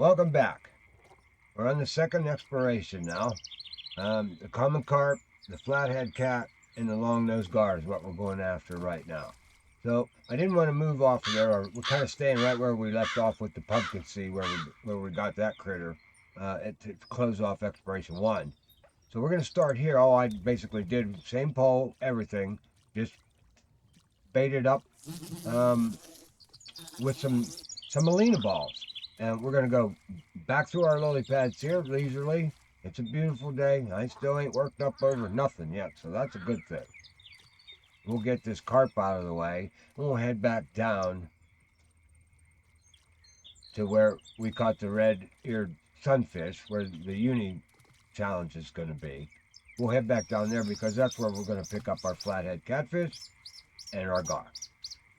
Welcome back. We're on the second exploration now. The common carp, the flathead cat, and the long-nosed gar is what we're going after right now. So I didn't want to move off of there, or we're kind of staying right where we left off with the pumpkin seed, where we got that critter to close off exploration 1. So we're going to start here. All I basically did, same pole, everything, just baited up with some Molina balls. And we're going to go back through our lily pads here leisurely. It's a beautiful day. I still ain't worked up over nothing yet, so that's a good thing. We'll get this carp out of the way, and we'll head back down to where we caught the red-eared sunfish, where the uni challenge is going to be. We'll head back down there because that's where we're going to pick up our flathead catfish and our gar.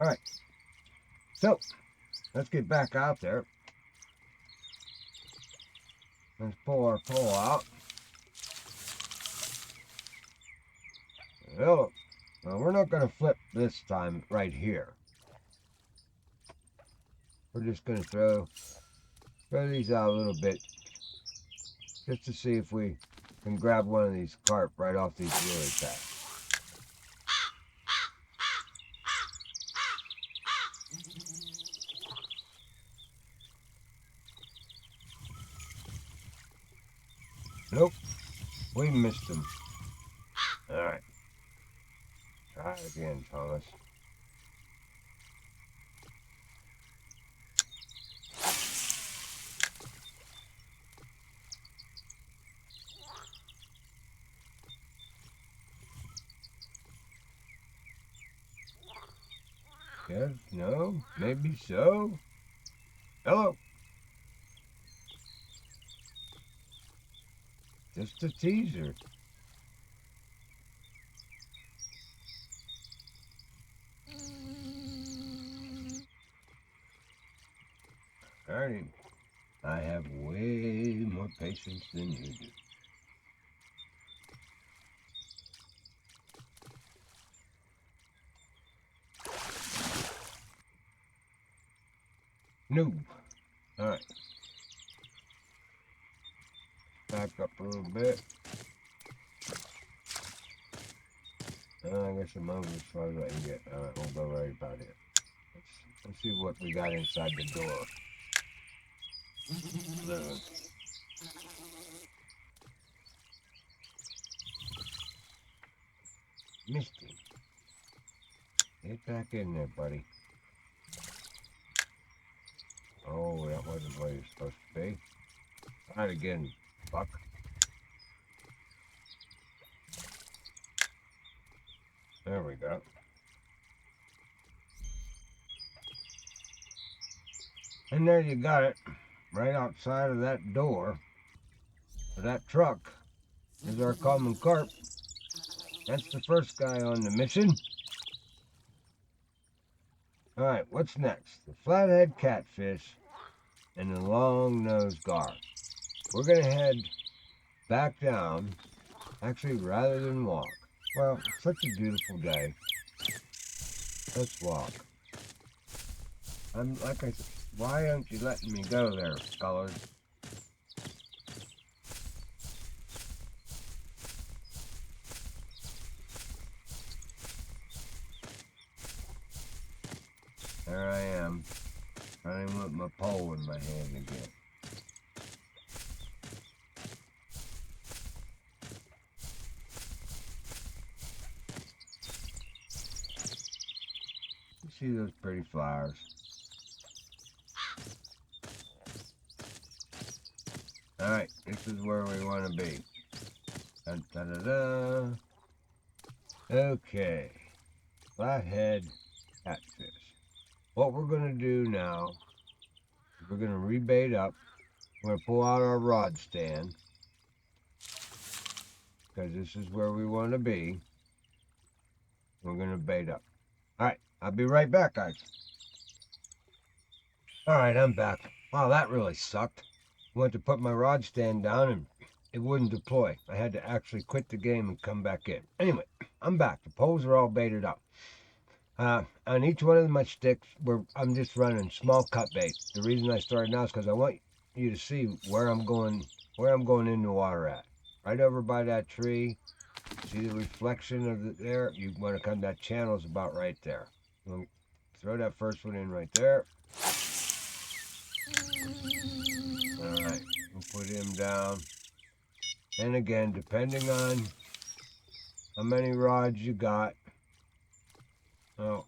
All right, so let's get back out there. Let's pull our pole out. Well, we're not going to flip this time right here. We're just going to throw these out a little bit just to see if we can grab one of these carp right off these lily pads. Nope, we missed them. All right, try it again, Thomas. Yes, no, maybe so. Hello. Just a teaser. Alrighty. I have way more patience than you do. Noob. Alright. Back up a little bit. I guess I'm over as far as I can get. Alright, we'll go right about it. Let's see what we got inside the door. Misty. Get back in there, buddy. Oh, that wasn't where you're supposed to be. Try it again, buck. There we go. And there you got it. Right outside of that door, of that truck, is our common carp. That's the first guy on the mission. All right, what's next? The flathead catfish and the long-nosed gar. We're going to head back down, actually, rather than walk. Well, it's such a beautiful day. Let's walk. I'm like I said, why aren't you letting me go there, scholars? There I am, running with my pole in my hand again. You see those pretty flowers? Alright, this is where we want to be. Da, da, da, da. Okay, flathead catfish. What we're going to do now is we're going to rebait up. We're going to pull out our rod stand because this is where we want to be. We're going to bait up. Alright, I'll be right back, guys. Alright, I'm back. Wow, that really sucked. I went to put my rod stand down and it wouldn't deploy. I had to actually quit the game and come back in. Anyway, I'm back. The poles are all baited up. On each one of my sticks, I'm just running small cut bait. The reason I started now is because I want you to see where I'm going in the water at. Right over by that tree. See the reflection of there? You want to come, that channel's about right there. You throw that first one in right there. Alright, we'll put him down. And again, depending on how many rods you got. Oh.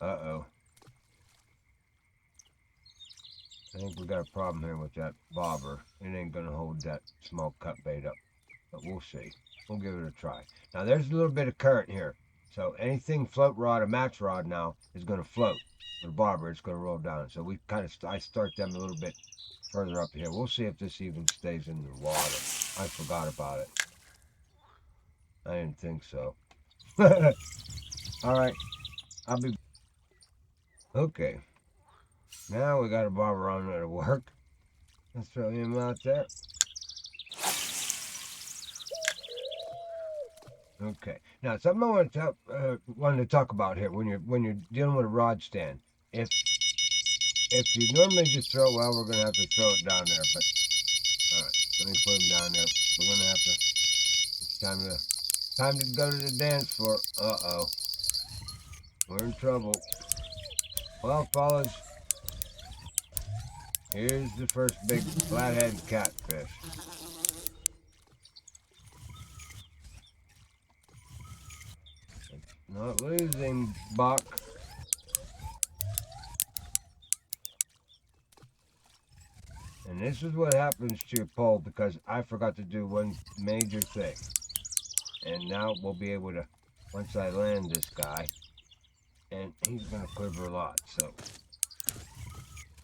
Uh-oh. I think we got a problem here with that bobber. It ain't gonna hold that small cut bait up. But we'll see. We'll give it a try. Now there's a little bit of current here. So anything float rod or match rod now is gonna float. The bobber, it's gonna roll down. So we kind of, I start them a little bit further up here. We'll see if this even stays in the water. I forgot about it. I didn't think so. Alright. I'll be... Okay. Now we got a bobber on there to work. Let's throw him out there. Okay. Now something I wanted to talk about here when you're dealing with a rod stand. If you normally just throw, well, we're gonna have to throw it down there. But all right, let me put him down there. We're gonna have to. It's time to go to the dance floor. Uh-oh, we're in trouble. Well, fellas, here's the first big flathead catfish. Not losing, buck. And this is what happens to your pole because I forgot to do one major thing. And now we'll be able to, once I land this guy, and he's gonna quiver a lot, so.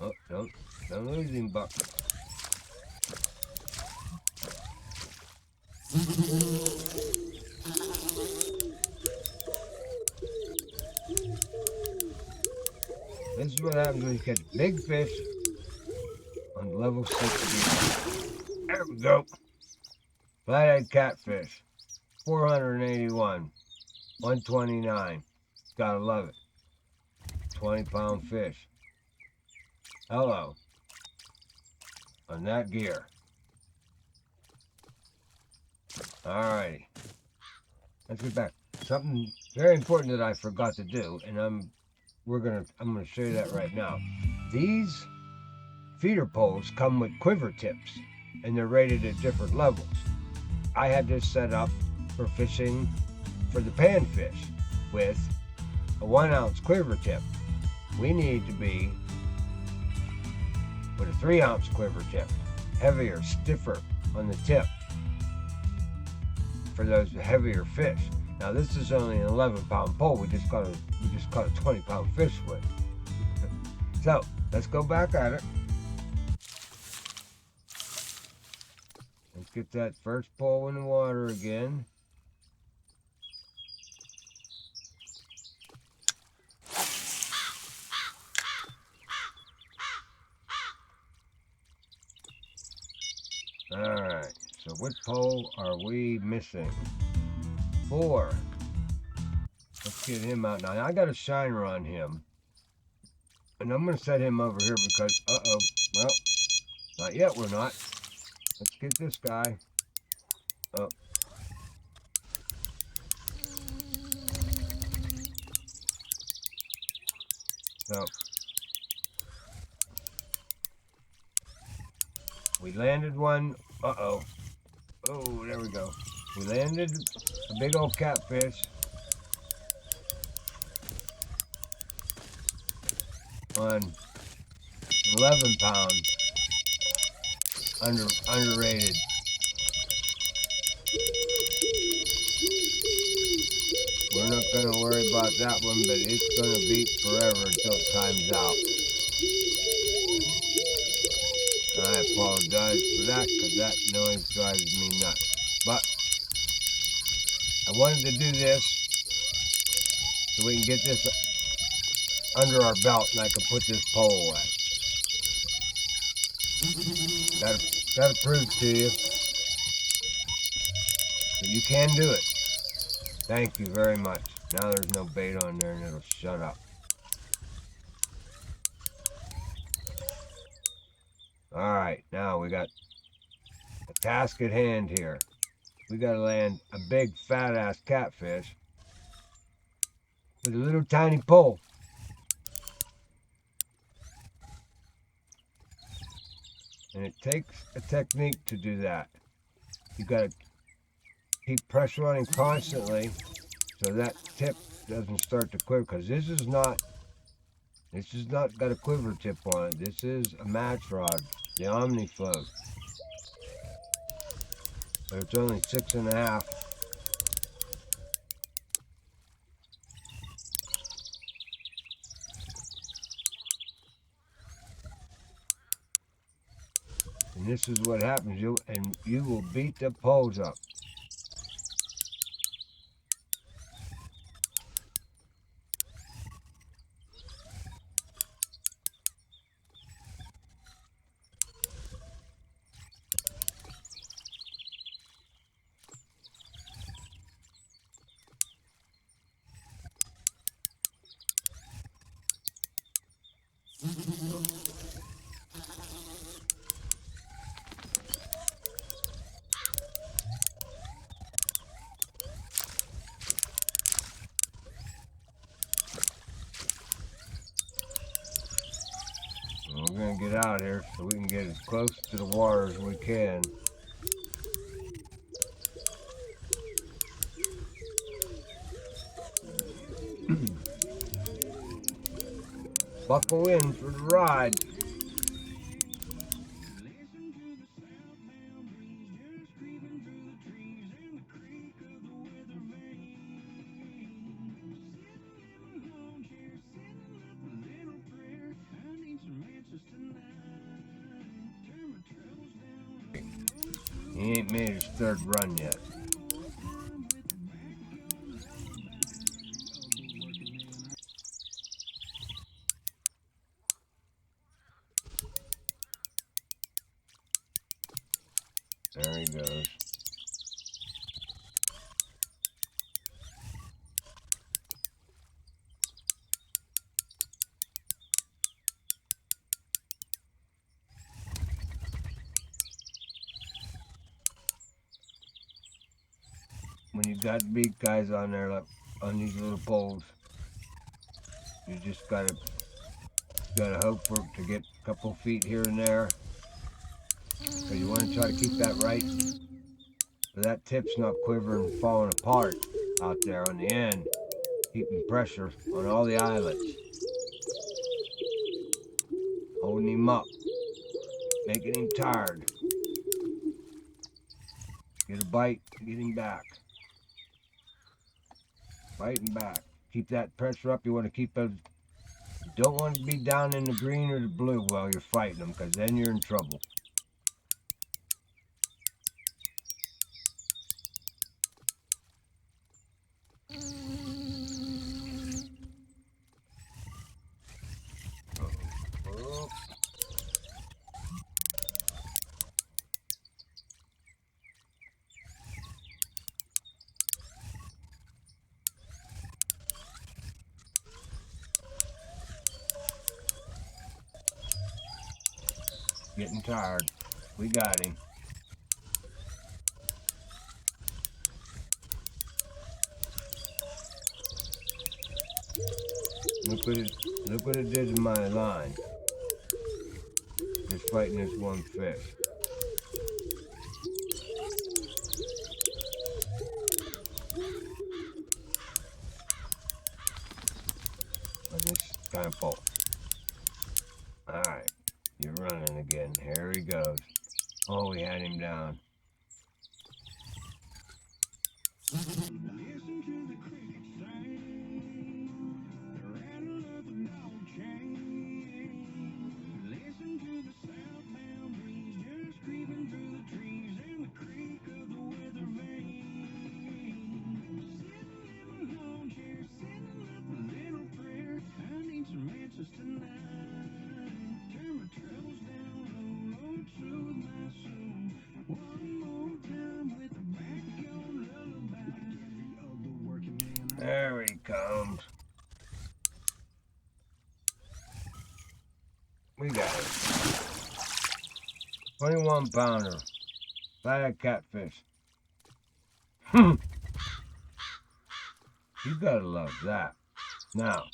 Oh, don't lose him, buck. This is what happens when you catch big fish on level 60. There we go. Flathead catfish. 481. 129. Gotta love it. 20-pound fish. Hello. On that gear. Alrighty. Let's get back. Something very important that I forgot to do, and I'm gonna show you that right now. These feeder poles come with quiver tips, and they're rated at different levels. I had this set up for fishing for the panfish with a 1-ounce quiver tip. We need to be with a 3-ounce quiver tip, heavier, stiffer on the tip for those heavier fish. Now this is only an 11-pound pole. We just caught a 20-pound fish with. So let's go back at it. Let's get that first pole in the water again. Alright, so which pole are we missing? 4. Let's get him out now. I got a shiner on him. And I'm going to set him over here because, uh-oh, well, not yet we're not. Let's get this guy up. So, we landed one, uh-oh. Oh, there we go. We landed a big old catfish on 11-pound underrated. We're not going to worry about that one, but it's going to beat forever until it times out. I apologize for that because that noise drives me nuts. But I wanted to do this so we can get this under our belt and I can put this pole away. Gotta prove to you that you can do it. Thank you very much. Now there's no bait on there and it'll shut up. Alright, now we got a task at hand here. We gotta land a big fat ass catfish with a little tiny pole. And it takes a technique to do that. You gotta keep pressure on him constantly so that tip doesn't start to quiver, because this is not got a quiver tip on it. This is a match rod, the Omni float. But it's only 6.5. And this is what happens, you will beat the poles up. We're going to get out here so we can get as close to the water as we can. Buckle in for the ride. He ain't made his third run yet. There he goes. When you've got big guys on there, like on these little poles, you just gotta hope for it to get a couple feet here and there. So you want to try to keep that right, so that tip's not quivering and falling apart out there on the end, keeping pressure on all the eyelets, holding him up, making him tired. Get a bite, get him back. Bite him back. Keep that pressure up. You want to keep those. You don't want to be down in the green or the blue while you're fighting them, because then you're in trouble. Getting tired. We got him. Look what it did to my line. Just fighting this one fish. On this kind of pole. Alright. You're running again. Here he goes. Oh, we had him down. There he comes. We got him. 21 pounder. Flathead catfish. You gotta love that. Now,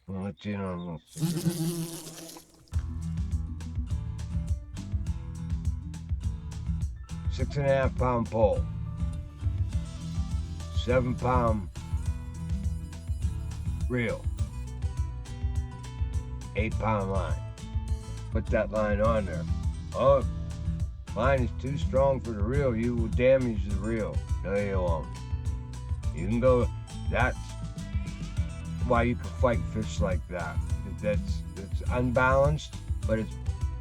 I'll let you in on a little secret. 6.5 pound pole. 7 pound reel. 8 pound line. Put that line on there. Oh, line is too strong for the reel. You will damage the reel. No, you won't. You can go. That's why you can fight fish like that. It's unbalanced, but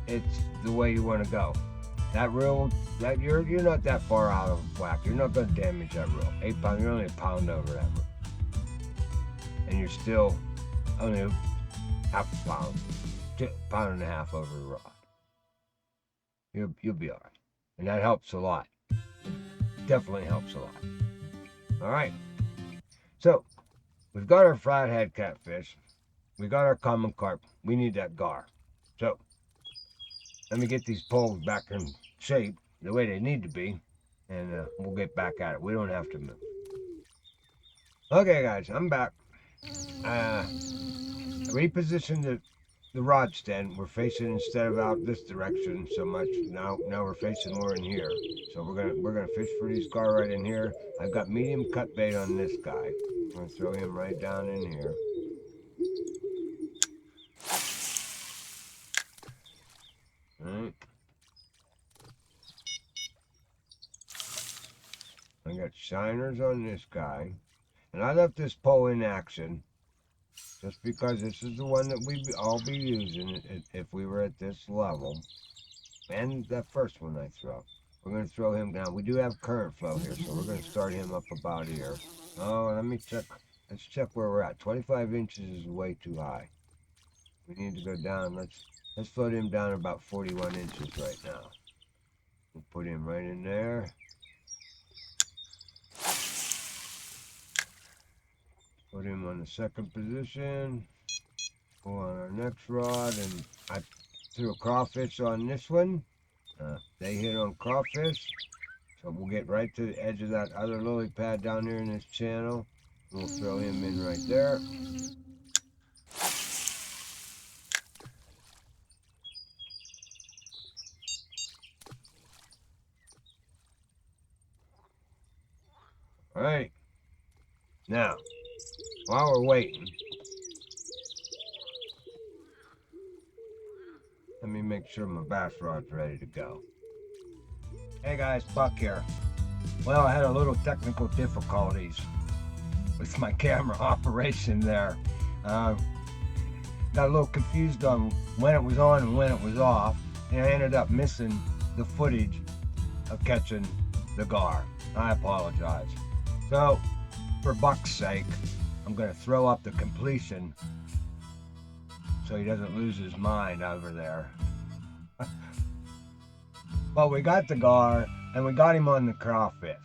it's the way you want to go. That reel, that you're not that far out of whack. You're not going to damage that reel. 8 pound. You're only a pound over that reel, and you're still only half a pound, pound and a half over the rod. You'll be all right, and that helps a lot. Definitely helps a lot. All right. So we've got our flathead catfish. We got our common carp. We need that gar. So let me get these poles back in shape the way they need to be, and we'll get back at it. We don't have to move. Okay, guys, I'm back. Repositioned the rod stand. We're facing, instead of out this direction so much, now we're facing more in here. So we're gonna fish for these gar right in here. I've got medium cut bait on this guy. I'm gonna throw him right down in here. All right. I got shiners on this guy, and I left this pole in action just because this is the one that we'd all be using if we were at this level. And that first one I throw, we're going to throw him down. We do have current flow here, so we're going to start him up about here. Oh, let me check. Let's check where we're at. 25 inches is way too high. We need to go down. Let's float him down about 41 inches right now. We'll put him right in there. Put him on the second position. Go on our next rod, and I threw a crawfish on this one. They hit on crawfish, so we'll get right to the edge of that other lily pad down here in this channel. We'll throw him in right there. All right. Now, while we're waiting, let me make sure my bass rod's ready to go. Hey guys, Buck here. Well, I had a little technical difficulties with my camera operation there. Got a little confused on when it was on and when it was off, and I ended up missing the footage of catching the gar. I apologize. So, for Buck's sake, I'm going to throw up the completion so he doesn't lose his mind over there. Well, we got the gar, and we got him on the crawfish.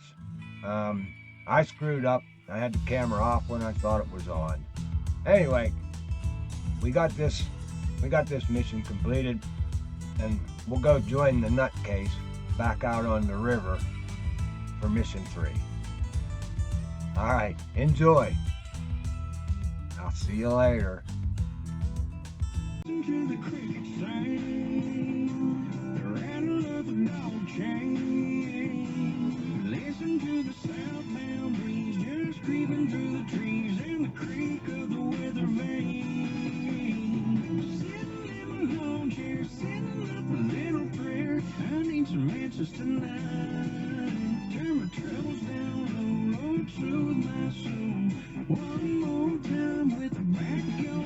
I screwed up. I had the camera off when I thought it was on. Anyway, we got this mission completed, and we'll go join the nutcase back out on the river for mission 3. All right, enjoy. I'll see you later. Listen to the crickets sing, the rattle of the dog chain. Listen to the southbound breeze just creeping through the trees and the creak of the weather vane. Sitting in my lawn chair, sending up a little prayer. I need some answers tonight. Turn my troubles down low, Lord, soothe my soul. One more time with the back of your